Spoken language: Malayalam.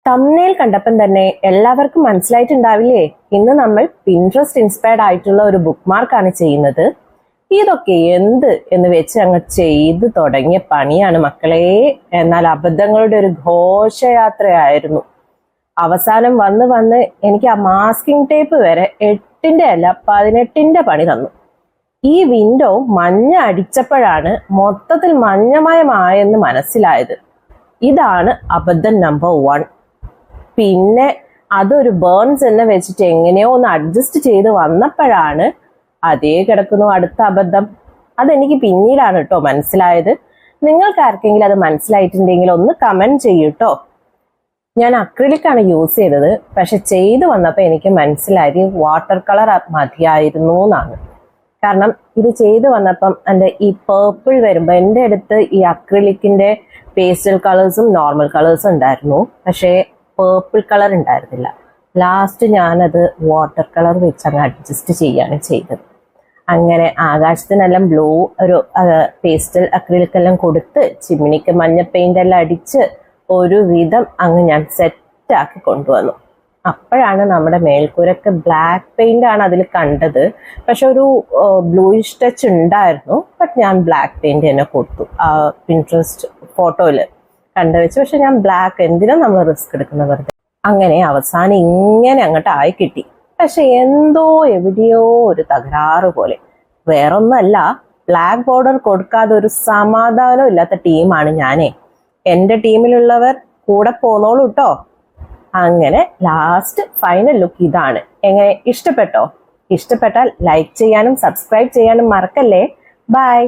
തംബ്നെയിൽ കണ്ടപ്പം തന്നെ എല്ലാവർക്കും മനസ്സിലായിട്ടുണ്ടാവില്ലേ, ഇന്ന് നമ്മൾ പിൻട്രസ്റ്റ് ഇൻസ്പയർഡ് ആയിട്ടുള്ള ഒരു ബുക്ക് മാർക്കാണ് ചെയ്യുന്നത്. ഇതൊക്കെ എന്ത് എന്ന് വെച്ച് അങ്ങ് ചെയ്തു തുടങ്ങിയ പണിയാണ് മക്കളെ. എന്നാൽ അബദ്ധങ്ങളുടെ ഒരു ഘോഷയാത്രയായിരുന്നു. അവസാനം വന്ന് വന്ന് എനിക്ക് ആ മാസ്കിംഗ് ടേപ്പ് വരെ 8ന്റെ അല്ല 18ന്റെ പണി തന്നു. ഈ വിൻഡോ മഞ്ഞ അടിച്ചപ്പോഴാണ് മൊത്തത്തിൽ മഞ്ഞമയമായെന്ന് മനസ്സിലായത്. ഇതാണ് അബദ്ധം നമ്പർ 1. പിന്നെ അതൊരു ബേൺസ് എന്ന് വെച്ചിട്ട് എങ്ങനെയോ ഒന്ന് അഡ്ജസ്റ്റ് ചെയ്ത് വന്നപ്പോഴാണ് അതേ കിടക്കുന്നു അടുത്ത അബദ്ധം. അതെനിക്ക് പിന്നീടാണ് കേട്ടോ മനസ്സിലായത്. നിങ്ങൾക്ക് ആർക്കെങ്കിലും അത് മനസ്സിലായിട്ടുണ്ടെങ്കിൽ ഒന്ന് കമന്റ് ചെയ്യൂട്ടോ. ഞാൻ അക്രിലിക്കാണ് യൂസ് ചെയ്തത്, പക്ഷെ ചെയ്തു വന്നപ്പോൾ എനിക്ക് മനസ്സിലായത് വാട്ടർ കളർ മതിയായിരുന്നു എന്നാണ്. കാരണം ഇത് ചെയ്തു വന്നപ്പം എൻ്റെ ഈ പേർപ്പിൾ വരുമ്പോൾ എൻ്റെ അടുത്ത് ഈ അക്രിലിക്കിന്റെ പേസ്റ്റൽ കളേഴ്സും നോർമൽ കളേഴ്സും ഉണ്ടായിരുന്നു, പക്ഷേ പേർപ്പിൾ കളർ ഉണ്ടായിരുന്നില്ല. ലാസ്റ്റ് ഞാനത് വാട്ടർ കളർ വെച്ച് അങ്ങ് അഡ്ജസ്റ്റ് ചെയ്യാണ് ചെയ്തത്. അങ്ങനെ ആകാശത്തിനെല്ലാം ബ്ലൂ ഒരു പേസ്റ്റൽ അക്രിലിക്കെല്ലാം കൊടുത്ത് ചിമ്മിനിക്ക് മഞ്ഞ പെയിന്റ് എല്ലാം അടിച്ച് ഒരു വിധം അങ്ങ് ഞാൻ സെറ്റാക്കി കൊണ്ടുവന്നു. അപ്പോഴാണ് നമ്മുടെ മേൽക്കൂരൊക്കെ ബ്ലാക്ക് പെയിന്റ് ആണ് അതിൽ കണ്ടത്. പക്ഷെ ഒരു ബ്ലൂയിഷ് ടച്ച് ഉണ്ടായിരുന്നു. ബട്ട് ഞാൻ ബ്ലാക്ക് പെയിന്റ് തന്നെ കൊടുത്തു പിൻട്രസ്റ്റ് ഫോട്ടോയില് കണ്ടുവെച്ചു. പക്ഷെ ഞാൻ ബ്ലാക്ക്, എന്തിനാ നമ്മൾ റിസ്ക് എടുക്കുന്ന വെറുതെ. അങ്ങനെ അവസാനം ഇങ്ങനെ അങ്ങോട്ട് ആയി കിട്ടി. പക്ഷെ എന്തോ എവിടെയോ ഒരു തകരാറ് പോലെ. വേറൊന്നല്ല, ബ്ലാക്ക് ബോർഡർ കൊടുക്കാതെ ഒരു സമാധാനം ഇല്ലാത്ത ടീമാണ് ഞാനേ. എൻ്റെ ടീമിലുള്ളവർ കൂടെ പോന്നോളൂ കേട്ടോ. അങ്ങനെ ലാസ്റ്റ് ഫൈനൽ ലുക്ക് ഇതാണ്. എങ്ങനെ, ഇഷ്ടപ്പെട്ടോ? ഇഷ്ടപ്പെട്ടാൽ ലൈക്ക് ചെയ്യാനും സബ്സ്ക്രൈബ് ചെയ്യാനും മറക്കല്ലേ. ബൈ.